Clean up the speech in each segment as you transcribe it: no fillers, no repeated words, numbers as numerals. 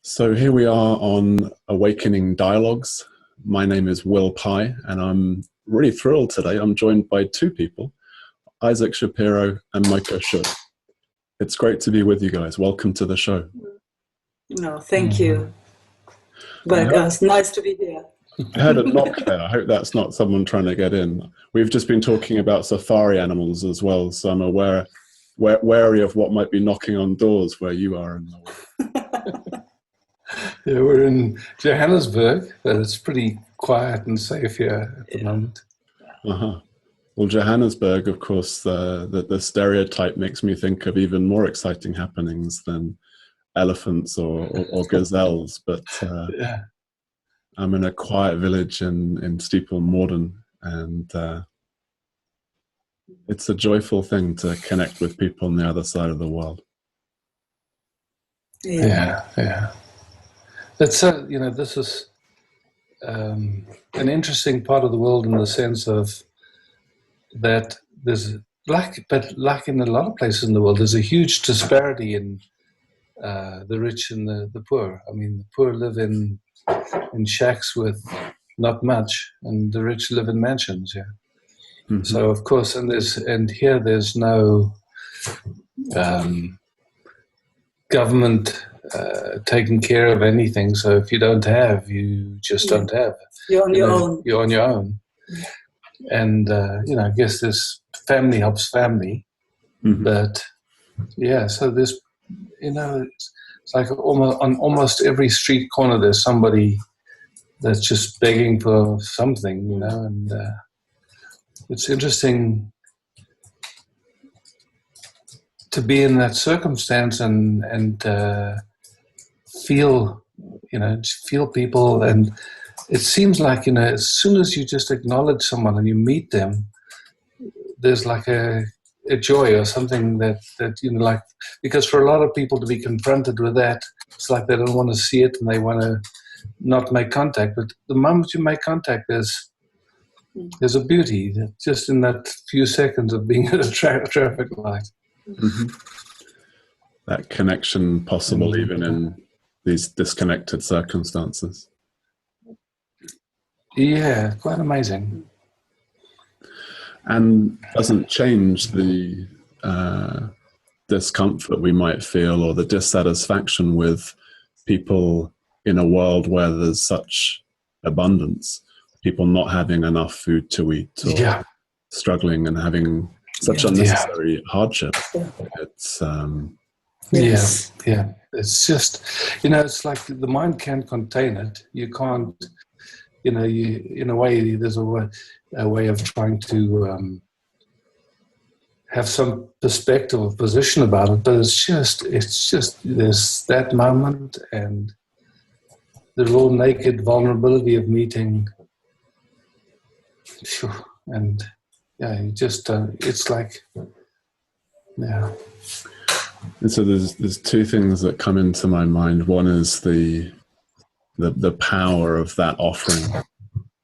So here we are on Awakening Dialogues. My name is Will Pye, and I'm really thrilled today. I'm joined by two people, Isaac Shapiro and Meike Schuett. It's great to be with you guys. Welcome to the show. No, thank you. But it's nice to be here. I heard a knock there. I hope that's not someone trying to get in. We've just been talking about safari animals as well, so I'm wary of what might be knocking on doors where you are in the world. Yeah, we're in Johannesburg, but it's pretty quiet and safe here at the moment. Uh-huh. Well, Johannesburg, of course, the stereotype makes me think of even more exciting happenings than elephants or gazelles. But Yeah. I'm in a quiet village in Steeple Morden, and it's a joyful thing to connect with people on the other side of the world. Yeah. It's this is an interesting part of the world in the sense of that there's like in a lot of places in the world, there's a huge disparity in the rich and the poor. I mean, the poor live in shacks with not much, and the rich live in mansions. Yeah. Mm-hmm. So of course, and here there's no government taking care of anything. So if you don't have, you just don't have. You're on your own. You're on your own. Yeah. And I guess this family helps family. Mm-hmm. But yeah, so there's it's like on almost every street corner there's somebody that's just begging for something, and it's interesting to be in that circumstance and feel people. And it seems like, as soon as you just acknowledge someone and you meet them, there's like a joy or something that like, because for a lot of people to be confronted with that, it's like they don't want to see it and they want to not make contact. But the moment you make contact, there's a beauty just in that few seconds of being at a traffic light. Mm-hmm. That connection possible even in these disconnected circumstances. Yeah, quite amazing. And doesn't change the discomfort we might feel or the dissatisfaction with people in a world where there's such abundance, people not having enough food to eat or struggling and having such unnecessary hardship. It's it's just it's like the mind can't contain it. You can't you in a way there's a way of trying to have some perspective or position about it, but it's just there's that moment and the raw naked vulnerability of meeting, and you just it's like And so there's two things that come into my mind. One is the power of that offering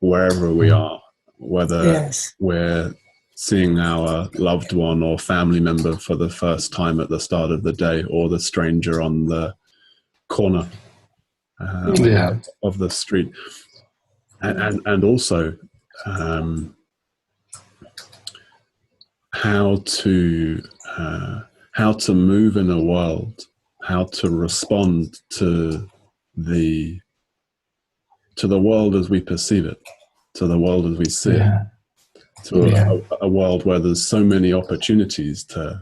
wherever we are, whether we're seeing our loved one or family member for the first time at the start of the day, or the stranger on the corner of the street, and also how to move in a world, how to respond to the world as we perceive it, to the world as we see it, to a world where there's so many opportunities to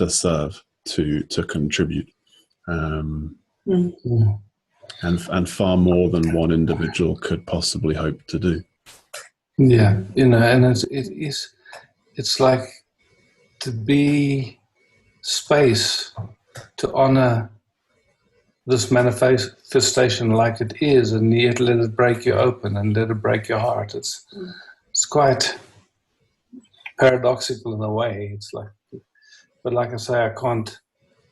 serve, to contribute, and far more than one individual could possibly hope to do. Yeah, and it's like to be space to honor this manifestation like it is, and yet let it break you open and let it break your heart. It's quite paradoxical in a way. It's like, but like I say,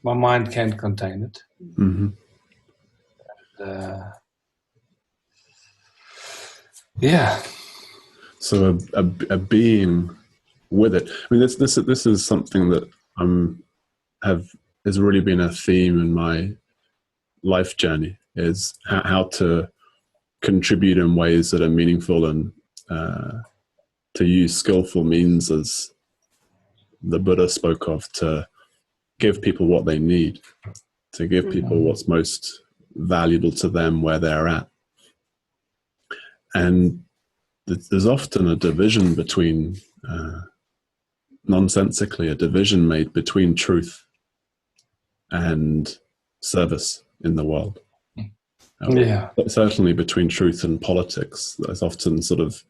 my mind can't contain it. Mm-hmm. So a being with it. I mean, this is something that has really been a theme in my life journey, is how to contribute in ways that are meaningful, and to use skillful means, as the Buddha spoke of, to give people what they need, to give people what's most valuable to them where they're at. And there's often a division between, nonsensically, a division made between truth and service in the world. But certainly between truth and politics. There's often sort of,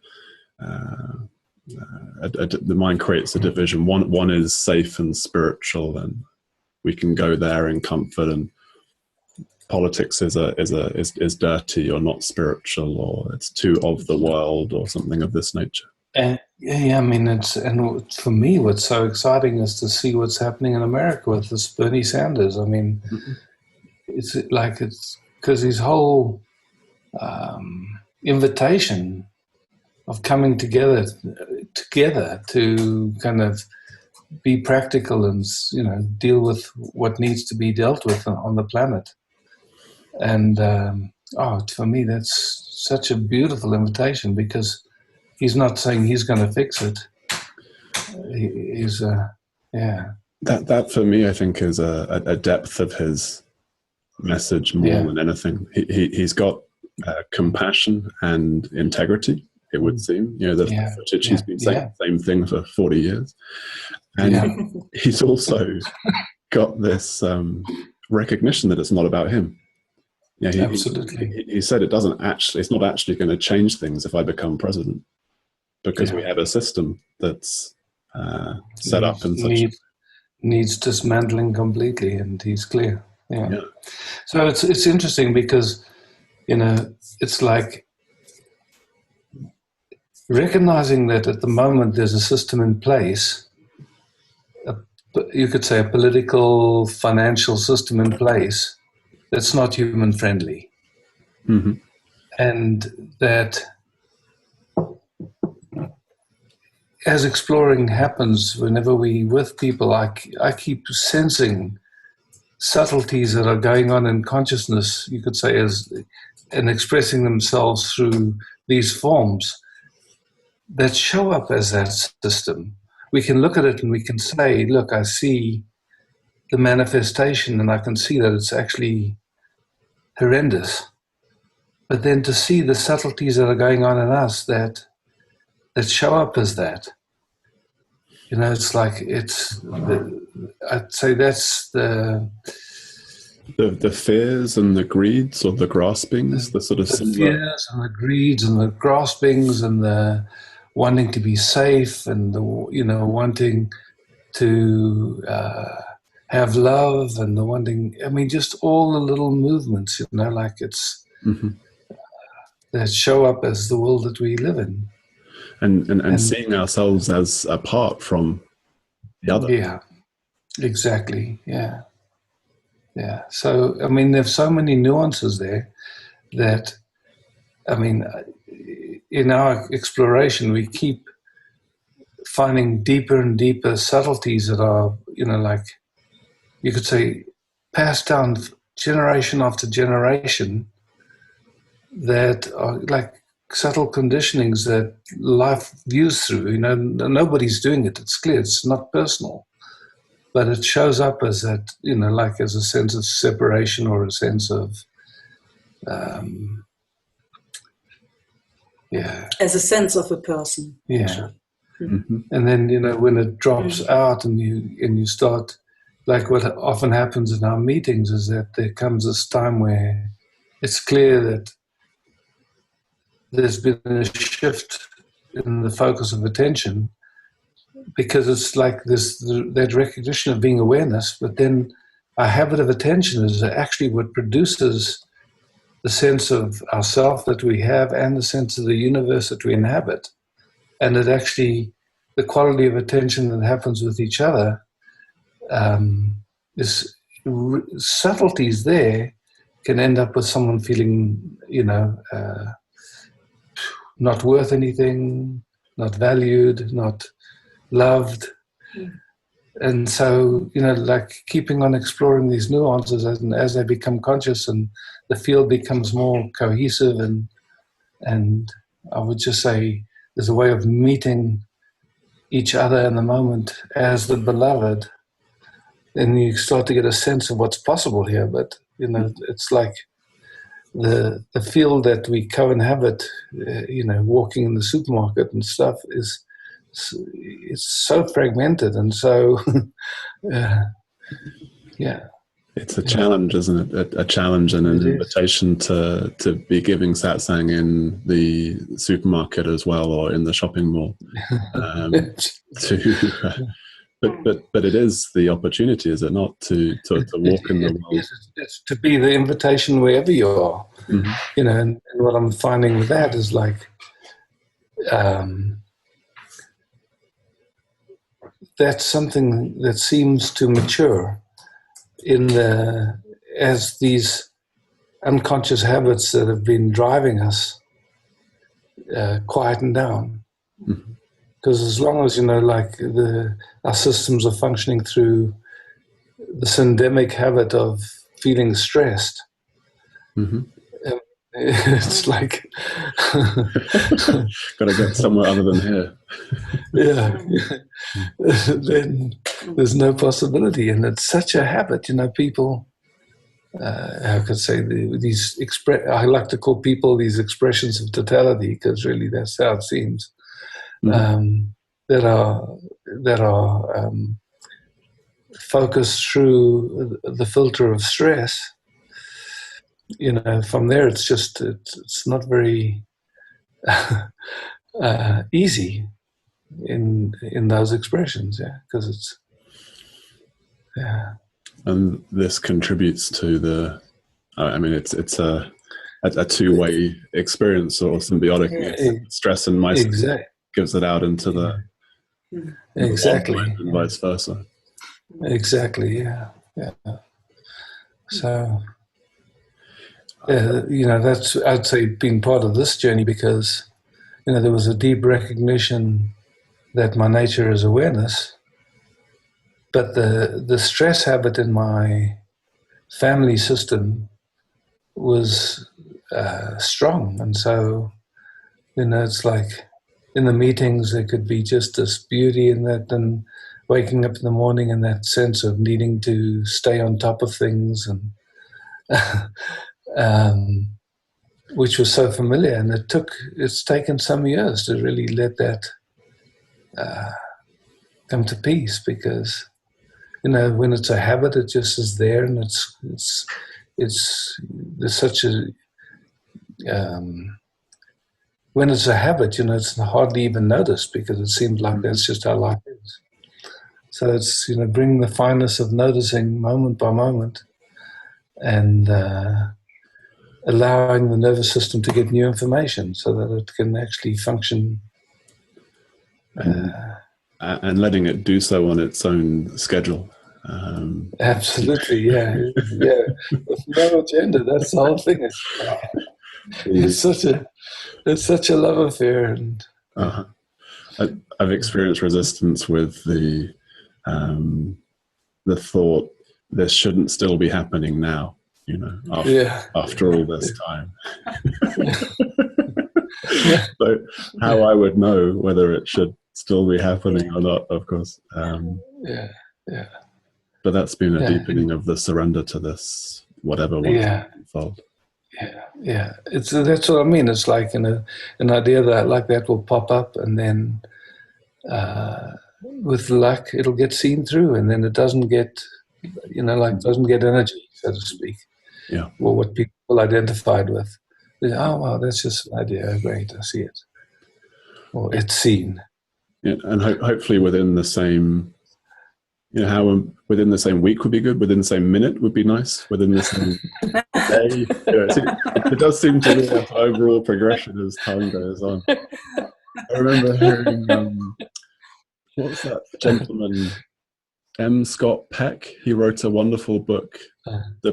the mind creates a division. One is safe and spiritual, and we can go there in comfort, and politics is dirty or not spiritual, or it's too of the world, or something of this nature. And I mean, and for me, what's so exciting is to see what's happening in America with this Bernie Sanders. I mean, it's because his whole invitation of coming together to kind of be practical and, you know, deal with what needs to be dealt with on the planet. And for me, that's such a beautiful invitation, because he's not saying he's going to fix it. That for me, I think, is a depth of his message more than anything. He's got compassion and integrity, it would seem. You know, the footage, he's been saying the same thing for 40 years. And he's also got this recognition that it's not about him. Yeah, absolutely. He said it's not actually going to change things if I become president, because we have a system that's set up in such needs dismantling completely, and he's clear. Yeah. So it's interesting, because, you know, it's like recognizing that at the moment there's a system in place, you could say a political, financial system in place that's not human friendly. Mm-hmm. And that as exploring happens, whenever we with people, I keep sensing subtleties that are going on in consciousness, you could say, and expressing themselves through these forms that show up as that system. We can look at it and we can say, look, I see the manifestation, and I can see that it's actually horrendous. But then to see the subtleties that are going on in us that show up as that, you know, it's like I'd say that's the fears and the greeds, or the graspings, the sort of the fears and the greeds and the graspings and the wanting to be safe, and the, you know, wanting to have love, and the wanting, I mean, just all the little movements, you know, like it's that show up as the world that we live in. And seeing ourselves as apart from the other. Yeah, exactly. Yeah. So, I mean, there's so many nuances there that, I mean, in our exploration, we keep finding deeper and deeper subtleties that are, you know, like you could say, passed down generation after generation, that are like subtle conditionings that life views through. You know, nobody's doing it. It's clear. It's not personal, but it shows up as that, you know, like as a sense of separation, or a sense of, as a sense of a person. Yeah. And then, you know, when it drops out, and you start, like what often happens in our meetings is that there comes this time where it's clear that there's been a shift in the focus of attention, because it's like that recognition of being awareness, but then our habit of attention is actually what produces the sense of ourself that we have, and the sense of the universe that we inhabit. And that actually the quality of attention that happens with each other is subtleties there can end up with someone feeling, you know, not worth anything, not valued, not loved. And so, you know, like keeping on exploring these nuances as they become conscious and the field becomes more cohesive, and I would just say there's a way of meeting each other in the moment as the beloved, and you start to get a sense of what's possible here. But, you know, it's like the field that we co-inhabit, you know, walking in the supermarket and stuff it's so fragmented and so yeah. It's a challenge, isn't it? A challenge and an invitation to be giving satsang in the supermarket as well, or in the shopping mall. But it is the opportunity, is it not, to walk in the world? It's to be the invitation wherever you are. Mm-hmm. You know, and what I'm finding with that is like that's something that seems to mature as these unconscious habits that have been driving us quieten down. Because as long as, you know, like our systems are functioning through the syndemic habit of feeling stressed, it's like got to get somewhere other than here. Then there's no possibility, and it's such a habit. You know, people. I could say I like to call people these expressions of totality, because really that's how it seems. That are focused through the filter of stress. You know, from there it's not very easy in those expressions, because it's and this contributes to it's a two-way experience, or symbiotic. Stress and myself gives it out into the and vice versa. Exactly. So you know, that's, I'd say, been part of this journey, because, you know, there was a deep recognition that my nature is awareness, but the stress habit in my family system was strong. And so, you know, it's like in the meetings there could be just this beauty in that, and waking up in the morning and that sense of needing to stay on top of things, and which was so familiar. And it's taken some years to really let that come to peace, because, you know, when it's a habit, it just is there, and there's such a when it's a habit, you know, it's hardly even noticed, because it seems like that's just how life is. So it's, you know, bringing the fineness of noticing moment by moment, and allowing the nervous system to get new information so that it can actually function. And letting it do so on its own schedule. Absolutely, yeah. With no agenda, that's the whole thing. It's such a love affair. And I've experienced resistance with the thought, this shouldn't still be happening now, you know, after all this time. So how I would know whether it should still be happening or not, of course. But that's been a deepening of the surrender to this, whatever wants to unfold. That's what I mean. It's like an idea that like that will pop up, and then with luck it'll get seen through, and then it doesn't get, you know, like doesn't get energy, so to speak. Or what people identified with. Oh wow, that's just an idea. Great, I see it. Or it's seen. Yeah, and hopefully within the same, you know, how within the same week would be good, within the same minute would be nice, within the same day. You know, it does seem to be an overall progression as time goes on. I remember hearing, what's that gentleman, M. Scott Peck? He wrote a wonderful book, The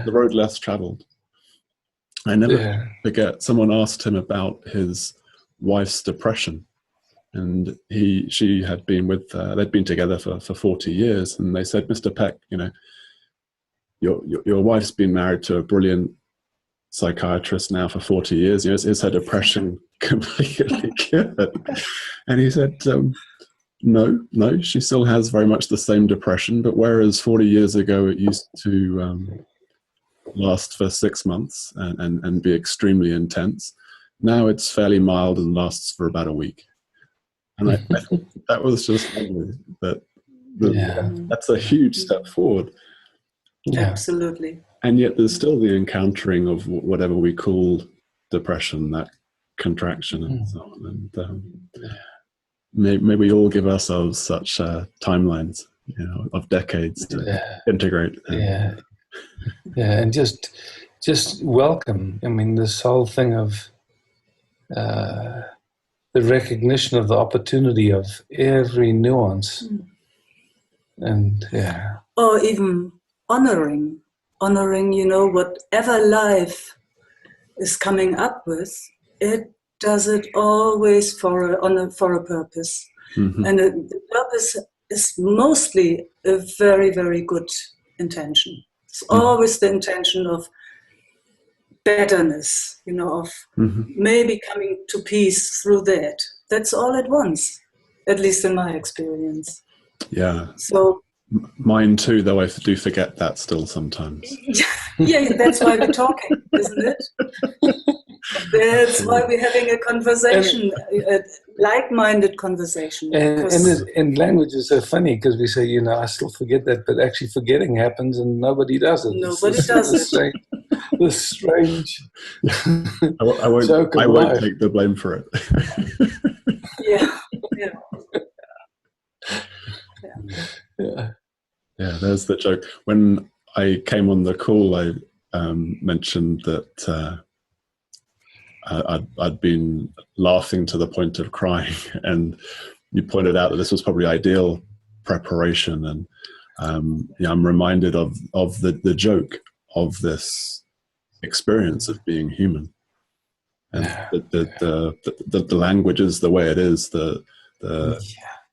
Road Less Traveled. I never forget, someone asked him about his wife's depression, and she had been with, they'd been together for 40 years, and they said, Mr. Peck, your wife's been married to a brilliant psychiatrist now for 40 years. Is her depression completely cured? And he said, no, she still has very much the same depression, but whereas 40 years ago it used to last for 6 months and be extremely intense, now it's fairly mild and lasts for about a week. And I that was just lovely. That's a huge step forward. Yeah. Absolutely. And yet there's still the encountering of whatever we call depression, that contraction and so on. And may we all give ourselves such timelines, of decades to integrate. And just welcome. I mean, this whole thing of the recognition of the opportunity of every nuance, and or even honoring, whatever life is coming up with, it does it always for a purpose. Mm-hmm. And the purpose is mostly a very, very good intention. It's always the intention of betterness, of maybe coming to peace through that. That's all it wants, at least in my experience. Yeah. So mine too, though I do forget that still sometimes. Yeah, that's why we're talking, isn't it? That's why we're having a conversation, a like-minded conversation. And language is so funny because we say, I still forget that, but actually forgetting happens and nobody does it. Nobody does it. The strange I won't take the blame for it. Yeah, there's the joke. When I came on the call, I mentioned that I'd been laughing to the point of crying, and you pointed out that this was probably ideal preparation, and I'm reminded of the joke of this experience of being human, and the language is the way it is, the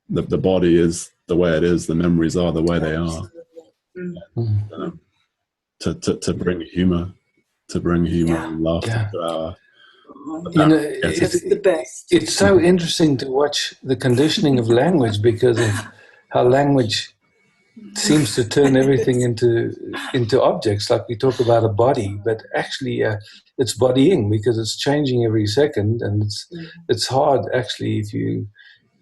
body is the way it is, the memories are the way they are. To bring humor and laughter to our it's the best. It's so interesting to watch the conditioning of language, because of how language seems to turn everything into objects. Like we talk about a body, but actually it's bodying, because it's changing every second, and it's hard actually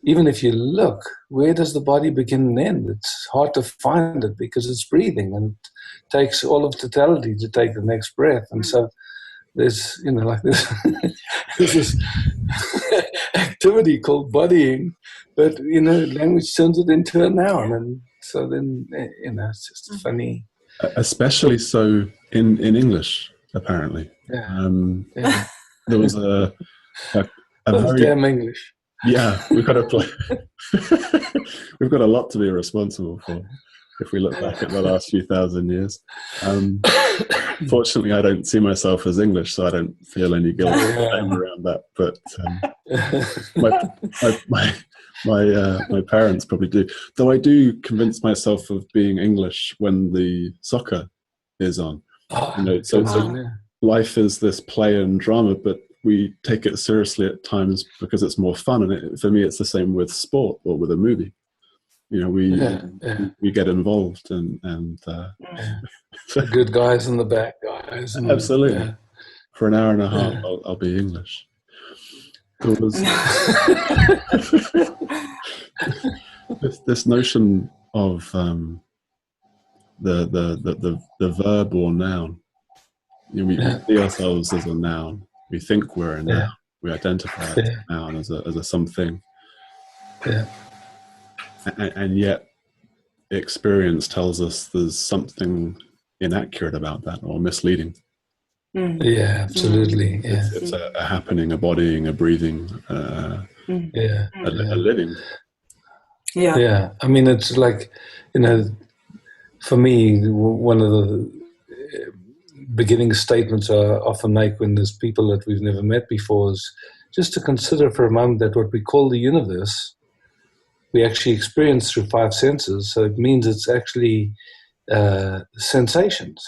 even if you look, where does the body begin and end? It's hard to find it because it's breathing, and it takes all of totality to take the next breath. And so there's, there's this activity called bodying, but, language turns it into a noun. And so then, it's just funny. Especially so in English, apparently. There was a very damn English. Yeah, we've got to play. We've got a lot to be responsible for if we look back at the last few thousand years. Fortunately, I don't see myself as English, so I don't feel any guilt around that. But my parents probably do. Though I do convince myself of being English when the soccer is on. So life is this play and drama, but we take it seriously at times because it's more fun. And for me, it's the same with sport or with a movie. We get involved and the good guys and the bad guys. Absolutely. For an hour and a half, I'll be English. There was this notion of the verb or noun. We see ourselves as a noun. We think we're a noun. We identify as a noun, as a something. And yet experience tells us there's something inaccurate about that, or misleading. Yeah, absolutely. It's a happening, a bodying, a breathing, a living. Yeah. I mean, it's like, for me, one of the beginning statements I often make when there's people that we've never met before is, just to consider for a moment that what we call the universe, we actually experience through 5 senses. So it means it's actually sensations.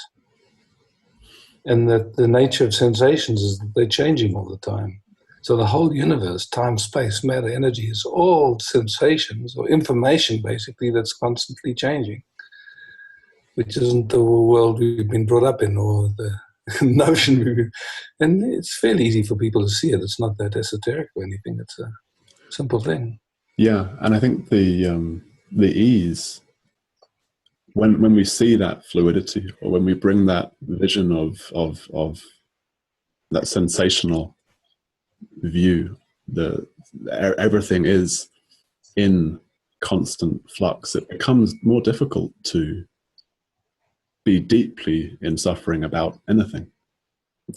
And that the nature of sensations is that they're changing all the time. So the whole universe, time, space, matter, energy, is all sensations or information, basically, that's constantly changing, which isn't the world we've been brought up in or the notion. And it's fairly easy for people to see it. It's not that esoteric or anything. It's a simple thing. Yeah, and I think the ease, when we see that fluidity, or when we bring that vision of that sensational view, everything is in constant flux, it becomes more difficult to be deeply in suffering about anything.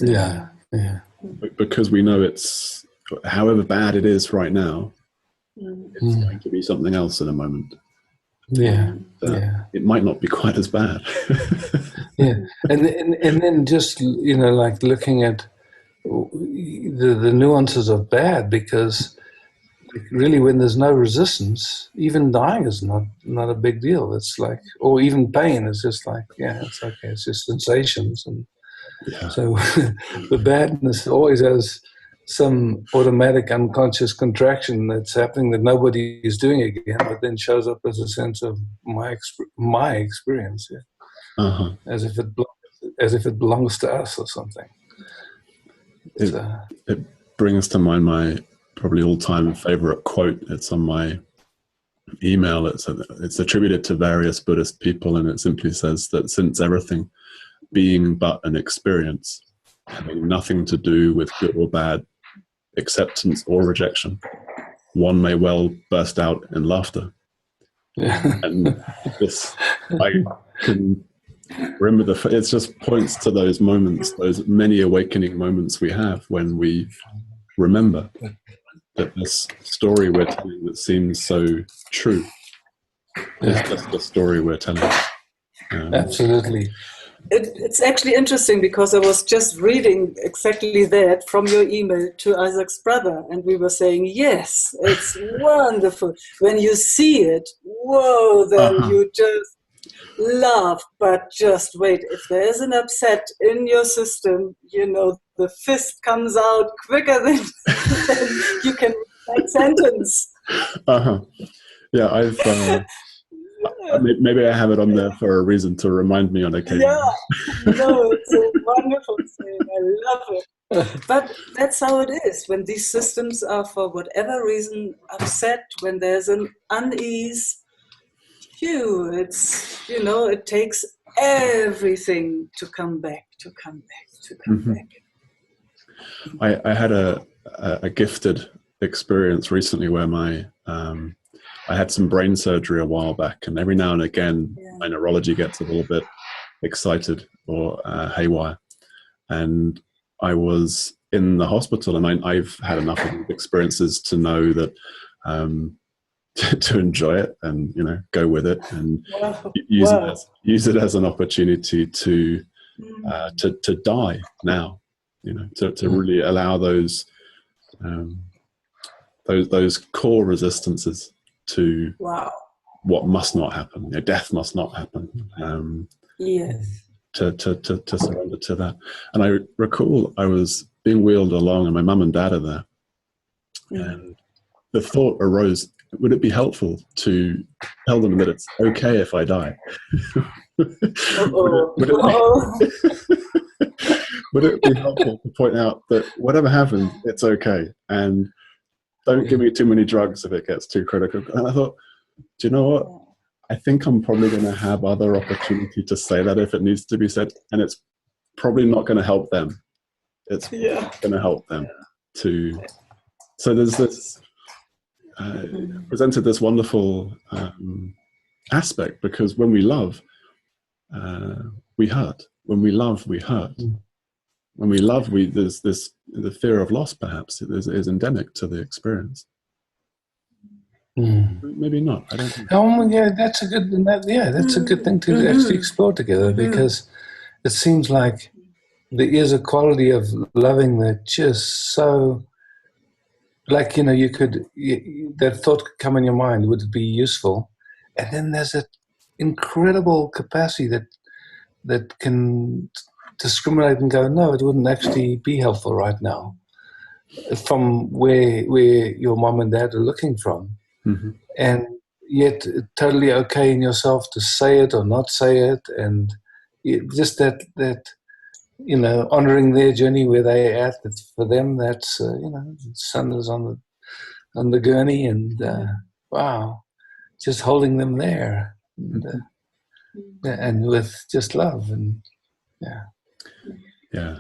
Yeah. Because we know it's, however bad it is right now, it's going to be something else in a moment. It might not be quite as bad. And then just, like looking at the nuances of bad, because really when there's no resistance, even dying is not a big deal. It's like, or even pain is just like, it's okay, it's just sensations. And so the badness always has some automatic unconscious contraction that's happening that nobody is doing again, but then shows up as a sense of my experience, as if it belongs to us or something. It brings to mind my probably all-time favorite quote. It's on my email. It's attributed to various Buddhist people, and it simply says that since everything being but an experience, having nothing to do with good or bad, acceptance or rejection, one may well burst out in laughter. And this, I can remember it just points to those moments, those many awakening moments we have when we remember that this story we're telling that seems so true is just a story we're telling. Absolutely. It's actually interesting because I was just reading exactly that from your email to Isaac's brother, and we were saying, yes, it's wonderful. When you see it, whoa, then you just laugh. But just wait, if there is an upset in your system, the fist comes out quicker than you can read that sentence. Yeah, I've... maybe I have it on there for a reason to remind me on occasion. Yeah, no, it's a wonderful thing. I love it. But that's how it is. When these systems are, for whatever reason, upset, when there's an unease, it takes everything to come back. I had a gifted experience recently where I had some brain surgery a while back, and every now and again my neurology gets a little bit excited or haywire. And I was in the hospital, and I've had enough of these experiences to know that to enjoy it and go with it and use it as an opportunity to die now. To really allow those core resistances to what must not happen. Death must not happen. Yes. To surrender to that. And I recall I was being wheeled along, and my mum and dad are there. And the thought arose: would it be helpful to tell them that it's okay if I die? Would it be helpful to point out that whatever happens, it's okay, and don't give me too many drugs if it gets too critical? And I thought, do you know what? I think I'm probably going to have other opportunity to say that if it needs to be said, and it's probably not going to help them. It's going to help them to. So there's this presented this wonderful aspect, because when we love, we hurt. When we love, we hurt. When we love, there's the fear of loss, perhaps, is endemic to the experience. Maybe not. I don't think. That's a good. That's a good thing to actually explore together, because it seems like there is a quality of loving that just so like, that thought could come in your mind, would it be useful? And then there's that incredible capacity that can discriminate and go, no, it wouldn't actually be helpful right now, from where your mom and dad are looking from. Mm-hmm. And yet totally okay in yourself to say it or not say it, and just that honoring their journey where they're at. For them, that's the sun is on the gurney, and wow, just holding them there, and with just love, and yeah,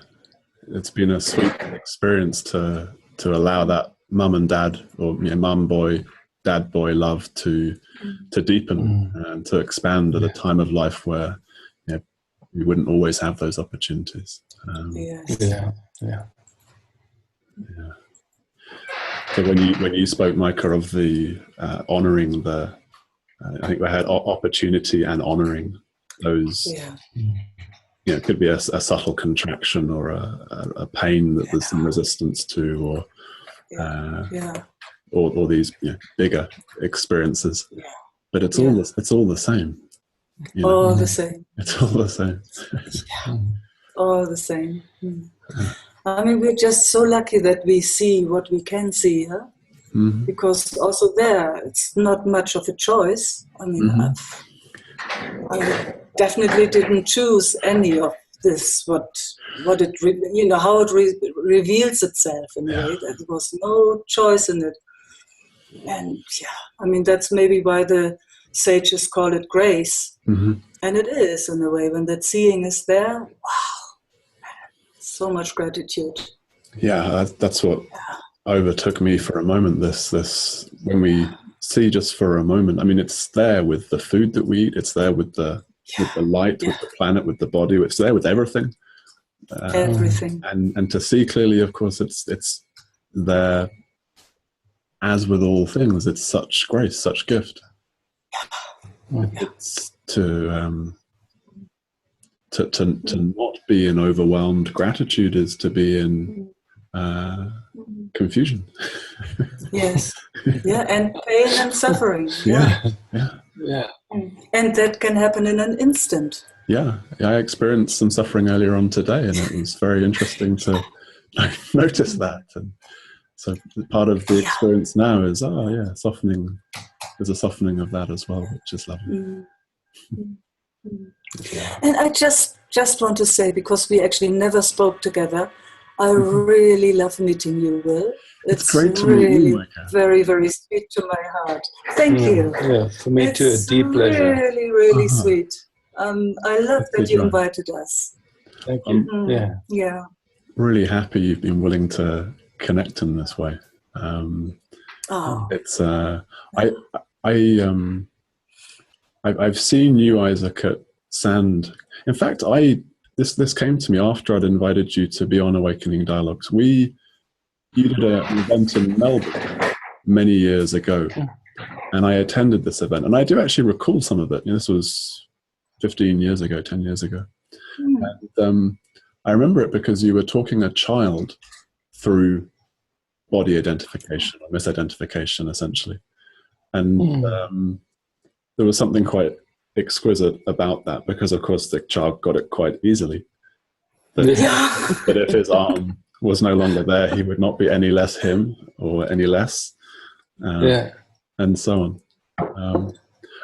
it's been a sweet experience to allow that mum and dad, or mum boy, dad boy love to deepen and to expand at a time of life where we wouldn't always have those opportunities. So when you spoke, Meike, of the honoring the, I think we had opportunity and honoring those. It could be a subtle contraction or a pain that there's some resistance to, or these bigger experiences. But it's all the same. All the same. It's all the same. All the same. I mean, we're just so lucky that we see what we can see, huh? Because also there, it's not much of a choice. I mean, I definitely didn't choose any of this. What it how it reveals itself in a way. There was no choice in it. And I mean, that's maybe why the sages call it grace. And it is, in a way, when that seeing is there. Wow, so much gratitude. Yeah, that's what overtook me for a moment. This when we see just for a moment. I mean, it's there with the food that we eat. It's there with the light, with the planet, with the body. It's there with everything. Everything. And to see clearly, of course, it's there. As with all things, it's such grace, such gift. It's to not be in overwhelmed gratitude is to be in confusion. Yes. And pain and suffering. Yeah. And that can happen in an instant. Yeah, I experienced some suffering earlier on today, and it was very interesting to notice that. And so part of the experience now is, softening. There's a softening of that as well, which is lovely. And I just want to say, because we actually never spoke together, I really love meeting you, Will. It's great to meet you, Meike. Very, very sweet to my heart. Thank you. Yeah, for me too, a deep pleasure. Really, really sweet. I love that you invited us. Thank you. Yeah. Really happy you've been willing to connect in this way. It's I've seen you, Isaac, at Sand. In fact, this came to me after I'd invited you to be on Awakening Dialogues. You did an event in Melbourne many years ago, and I attended this event, and I do actually recall some of it. This was 15 years ago, 10 years ago. And I remember it because you were talking a child through body identification or misidentification, essentially. And there was something quite exquisite about that, because of course the child got it quite easily. That if his arm was no longer there, he would not be any less him or any less, and so on.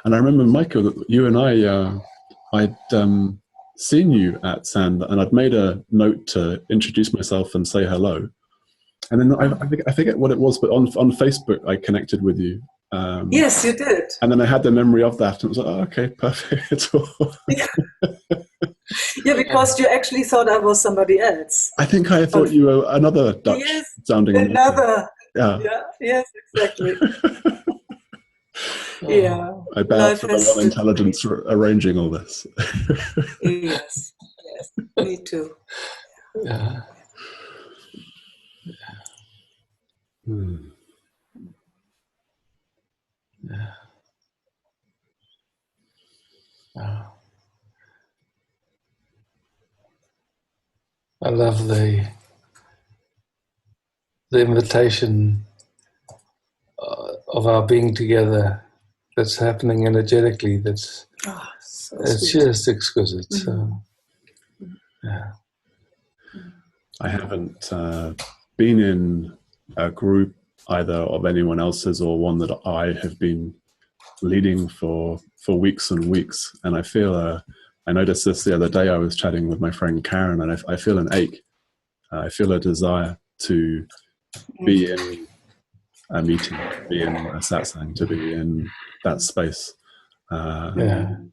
And I remember, Michael, that you and I'd seen you at Sand, and I'd made a note to introduce myself and say hello. And then I forget what it was, but on Facebook I connected with you. Yes, you did. And then I had the memory of that, and it was like, okay, perfect. Because you actually thought I was somebody else. I think I thought you were another Dutch sounding. Another. Yes, exactly. I bow to the one intelligence arranging all this. Yes, me too. I love the invitation of our being together that's happening energetically. That's it's sweet. just exquisite. So, yeah. I haven't been in a group either of anyone else's or one that I have been leading for weeks and weeks, and I feel I noticed this the other day. I was chatting with my friend Karen, and I feel an ache. I feel a desire to be in a meeting, to be in a satsang, to be in that space. When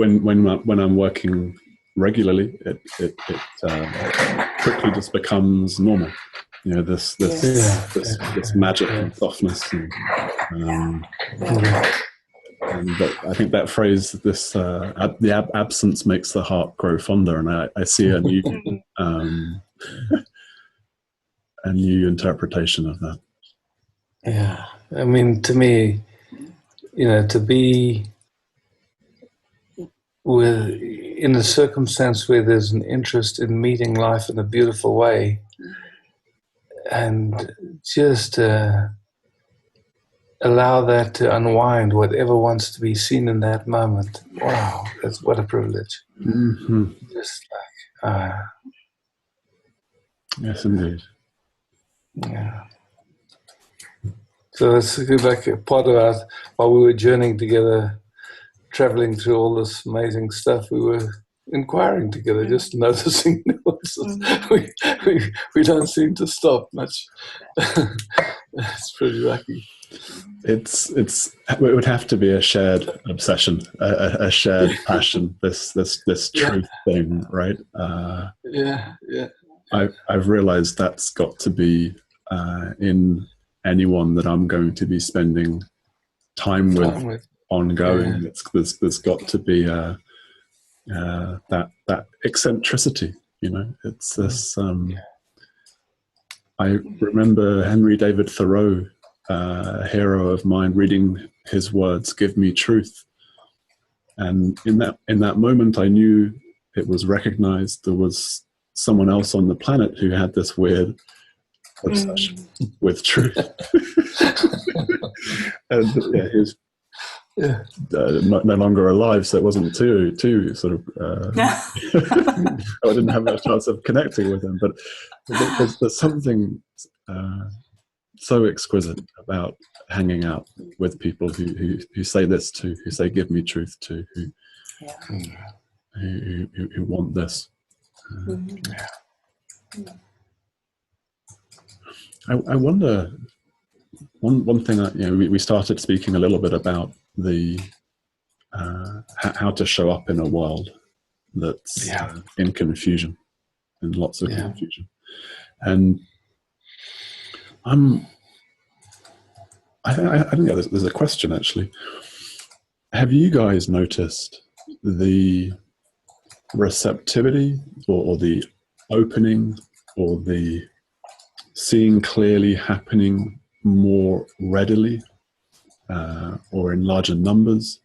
I'm working regularly, it quickly just becomes normal. You know, this magic and softness, but I think that phrase, the absence makes the heart grow fonder, and I see a new a new interpretation of that. Yeah, I mean, to me, you know, to be in a circumstance where there's an interest in meeting life in a beautiful way, and just allow that to unwind whatever wants to be seen in that moment. Wow, that's what a privilege. Mm-hmm. Just like, yes, indeed. Yeah. So it's like a part of us, while we were journeying together, traveling through all this amazing stuff, we were inquiring together, just noticing nuances. We don't seem to stop much. It's pretty lucky. It would have to be a shared obsession, a shared passion. This truth thing, right? Yeah. I've realized that's got to be in anyone that I'm going to be spending time with ongoing. Yeah. There's got to be that eccentricity. You know, it's this. I remember Henry David Thoreau, a hero of mine, reading his words, "Give me truth," and in that moment, I knew it was recognized. There was someone else on the planet who had this weird obsession with truth, and he's no longer alive, so it wasn't too sort of. I didn't have a chance of connecting with him, but there's something so exquisite about hanging out with people who say this too, who say "Give me truth" too, who want this. I wonder. One thing, we started speaking a little bit about the how to show up in a world that's in confusion, in lots of confusion, and I think there's a question actually. Have you guys noticed the receptivity or the opening or the seeing clearly happening more readily or in larger numbers?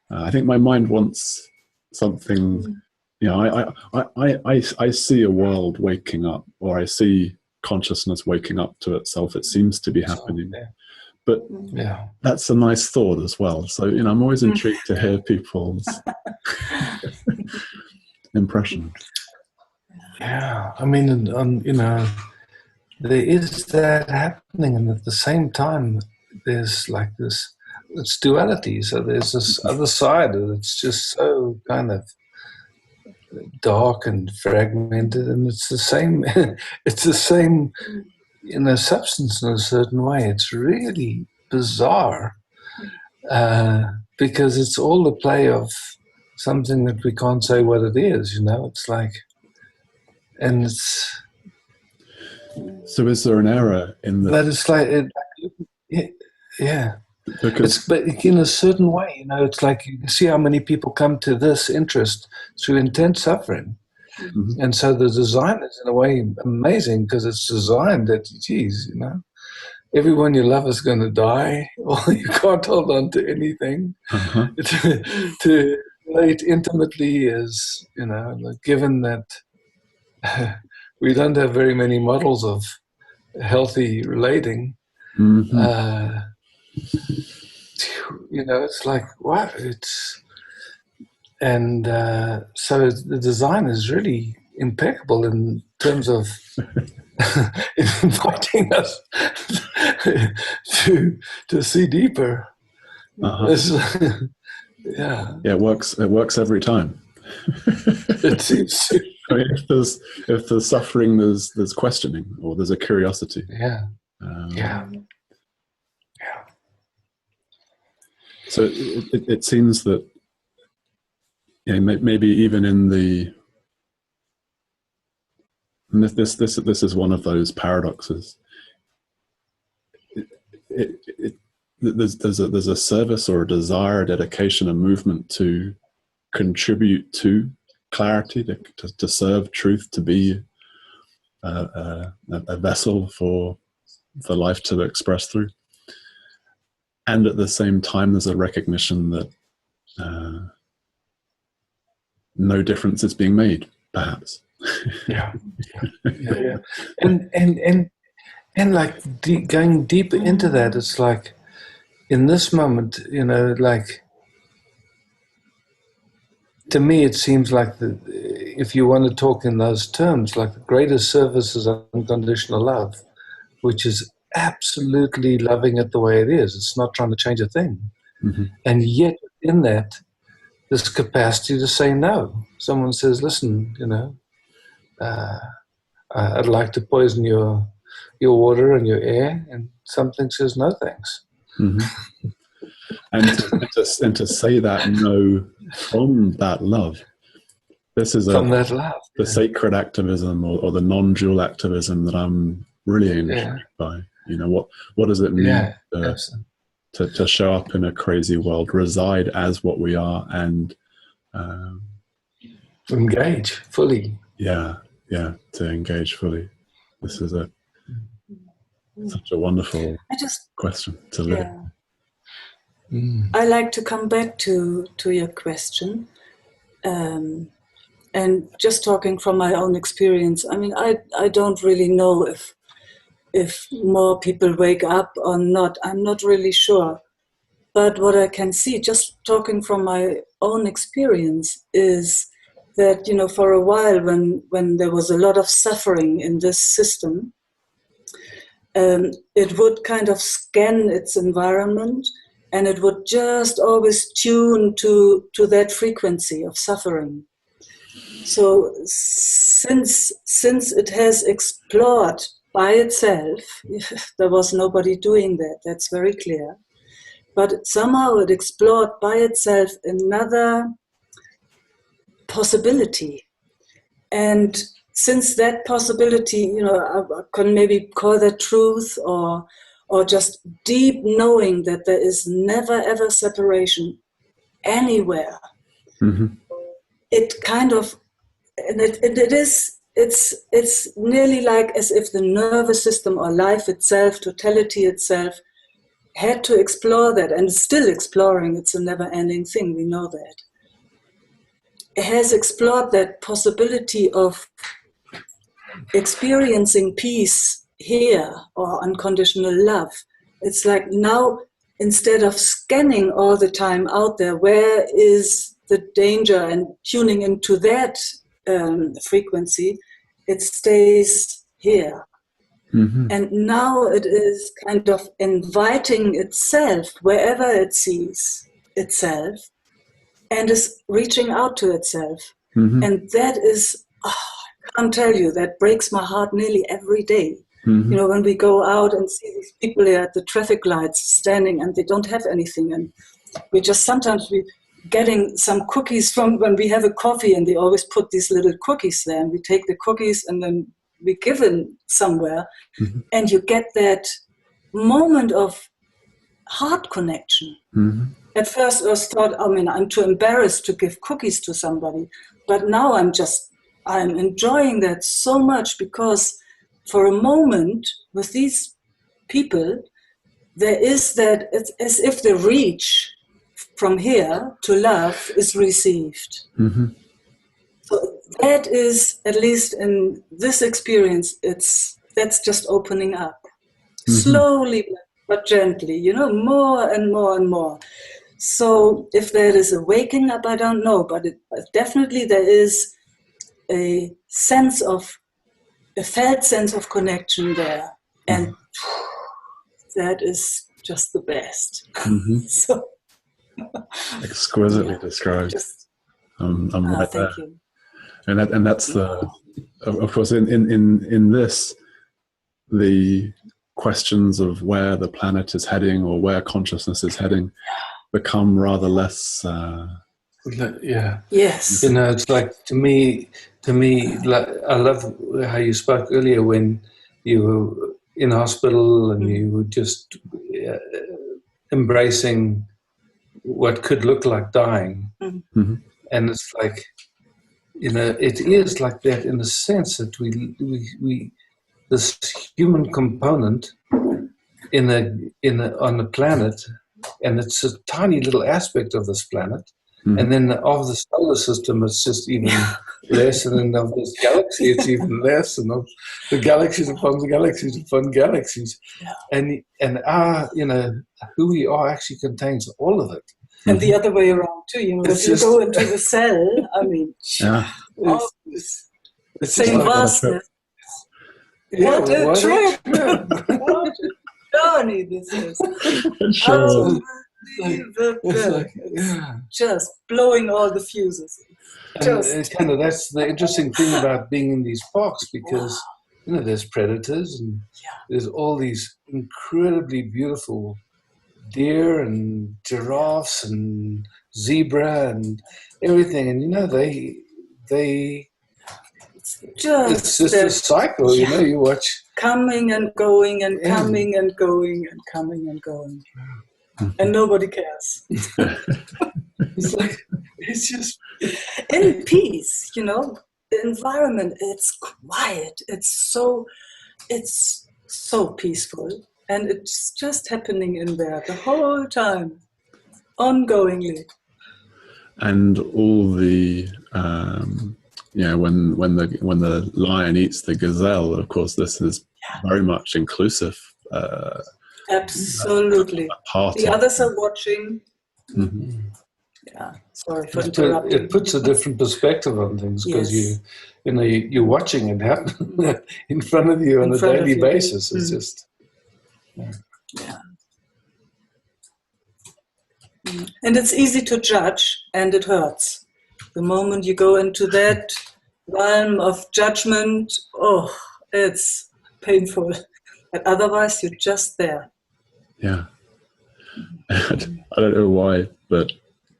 I think my mind wants something. I see a world waking up, or I see consciousness waking up to itself. It seems to be happening, but that's a nice thought as well. So I'm always intrigued to hear people's impressions. Yeah, I mean, there is that happening, and at the same time, there's like this, it's duality. So there's this other side that's just so kind of dark and fragmented, and it's the same. It's the same in a substance in a certain way. It's really bizarre because it's all the play of something that we can't say what it is. It's like, and it's. So is there an error in the... But it's like, but in a certain way, it's like you see how many people come to this interest through intense suffering. Mm-hmm. And so the design is in a way amazing because it's designed that, everyone you love is going to die, or you can't hold on to anything. Uh-huh. To relate intimately is, given that we don't have very many models of healthy relating, Mm-hmm. It's like, wow, and so the design is really impeccable in terms of inviting us to see deeper. Yeah, it works every time. It seems to. I mean, if there's suffering, there's questioning, or there's a curiosity. Yeah. So it seems that maybe even in this is one of those paradoxes. There's a service or a desire, dedication, a movement to contribute to clarity, to serve truth, to be a vessel for life to express through. And at the same time, there's a recognition that no difference is being made, perhaps. Yeah. And like going deeper into that, it's like in this moment, like to me, it seems like if you want to talk in those terms, like the greatest service is unconditional love, which is absolutely loving it the way it is. It's not trying to change a thing. Mm-hmm. And yet in that, this capacity to say no. Someone says, listen, I'd like to poison your water and your air, and something says no thanks. Mm-hmm. and to say that no from that love. This is that love, the sacred activism or the non-dual activism that I'm really intrigued by. What does it mean to show up in a crazy world, reside as what we are, and engage fully. To engage fully. This is such a wonderful question to live. I like to come back to your question, and just talking from my own experience. I mean, I don't really know if more people wake up or not. I'm not really sure. But what I can see, just talking from my own experience, is that, for a while when there was a lot of suffering in this system, it would kind of scan its environment, and it would just always tune to that frequency of suffering. So since it has explored by itself, there was nobody doing that, that's very clear. But somehow it explored by itself another possibility. And since that possibility, I can maybe call that truth or just deep knowing that there is never ever separation anywhere. Mm-hmm. It kind of, and it's nearly like as if the nervous system or life itself, totality itself, had to explore that, and is still exploring. It's a never-ending thing, we know that. It has explored that possibility of experiencing peace here or unconditional love. It's like now, instead of scanning all the time out there, where is the danger, and tuning into that frequency, it stays here. Mm-hmm. And now it is kind of inviting itself wherever it sees itself, and is reaching out to itself. Mm-hmm. And that is, I can't tell you, that breaks my heart nearly every day. Mm-hmm. When we go out and see these people there at the traffic lights standing and they don't have anything, and we just sometimes getting some cookies from when we have a coffee, and they always put these little cookies there, and we take the cookies and then we give them somewhere. Mm-hmm. And you get that moment of heart connection. Mm-hmm. At first I thought, I'm too embarrassed to give cookies to somebody, but now I'm enjoying that so much, because for a moment with these people, there is that, it's as if the reach from here to love is received. Mm-hmm. So that is, at least in this experience, that's just opening up. Mm-hmm. Slowly, but gently, you know, more and more and more. So if there is a waking up, I don't know, but definitely there is a felt sense of connection there. And that is just the best. So exquisitely described. I'm right there. You. And that's the, of course, in this, the questions of where the planet is heading or where consciousness is heading become rather less. Yes. You know, it's like to me, like, I love how you spoke earlier when you were in hospital and you were just embracing what could look like dying. And it's like, you know, it is like that in the sense that we this human component on the planet, and it's a tiny little aspect of this planet. And then of the solar system, it's just even less, and then of this galaxy, it's even less, and of the galaxies upon galaxies, and our, you know, who we are actually contains all of it. And the other way around too, you know, if you go into the cell, I mean, it's same vastness. What a trip! What a journey this is! Just blowing all the fuses. And kind of that's the interesting thing about being in these parks, because you know there's predators and there's all these incredibly beautiful deer and giraffes and zebra and everything, and you know they it's just a cycle, you know. You watch coming and going and coming and going and coming and going. And nobody cares. It's like, it's just in peace, you know. The environment, it's quiet. It's so peaceful, and it's just happening in there the whole time, ongoingly. And all the when the lion eats the gazelle, of course, this is very much inclusive. Absolutely. The others are watching. Yeah, sorry for interrupting. It puts a different perspective on things, because you're watching it happen in front of you on a daily basis. It's just and it's easy to judge, and it hurts. The moment you go into that realm of judgment, it's painful. But otherwise, you're just there. Yeah. I don't know why, but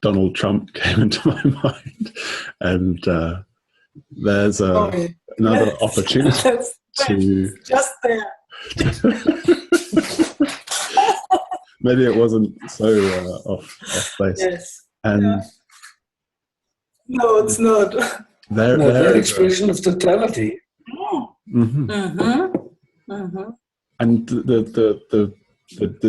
Donald Trump came into my mind, and there's another opportunity to just there. Maybe it wasn't so off place. Yes. And no, it's not. That expression of totality. And the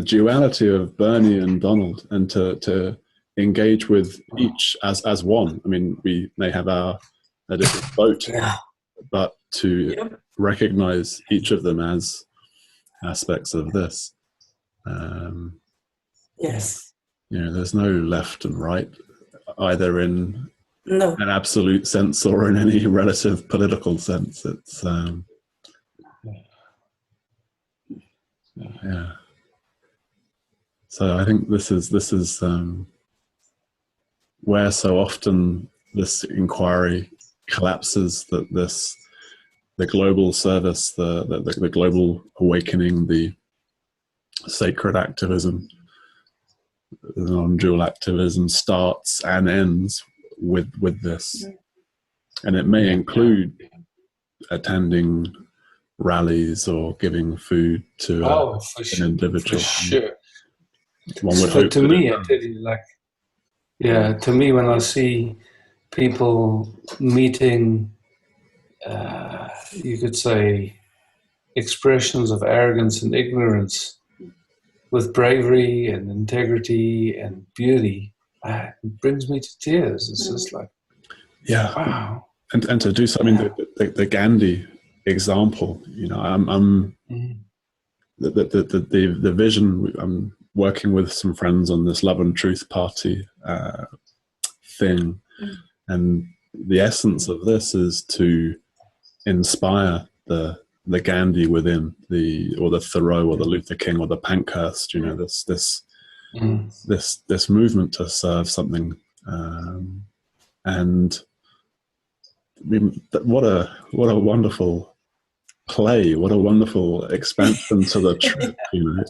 duality of Bernie and Donald, and to engage with each as one. I mean, we may have a different vote, but to recognize each of them as aspects of this. Yes. You know, there's no left and right, either in an absolute sense or in any relative political sense. It's So I think this is where so often this inquiry collapses, that the global service, the global awakening, the sacred activism, the non-dual activism starts and ends with this. And it may include attending rallies or giving food to an individual. For sure. One would hope. To me, I tell you, to me, when I see people meeting, you could say, expressions of arrogance and ignorance with bravery and integrity and beauty, it brings me to tears. It's just like, wow. And to do something, the Gandhi example, you know, I'm the vision. I'm working with some friends on this Love and Truth Party thing, and the essence of this is to inspire the Gandhi within, or the Thoreau or the Luther King or the Pankhurst. You know, this movement to serve something, and I mean, what a wonderful play! What a wonderful expansion to the trip, you know,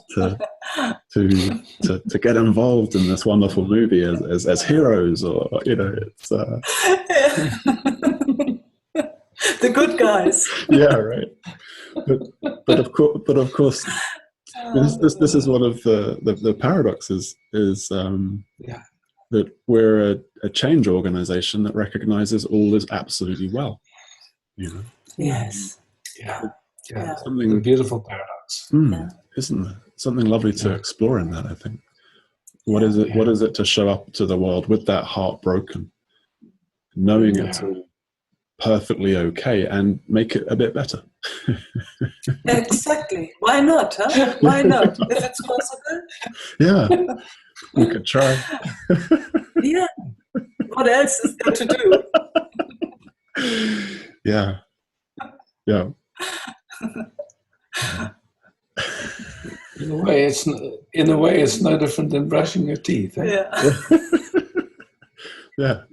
to get involved in this wonderful movie as heroes, or you know, it's the good guys. Yeah, right. But of course, this is one of the paradoxes is that we're a change organization that recognizes all is absolutely well. You know. Yes. Yeah. Something a beautiful paradox. Isn't there? Something lovely to explore in that, I think. What is it? What is it to show up to the world with that heart broken, knowing it's all perfectly okay, and make it a bit better? Exactly. Why not? Huh? Why not? If it's possible. Yeah, we could try. Yeah. What else is there to do? Yeah. In a way, it's no different than brushing your teeth. Eh? Yeah.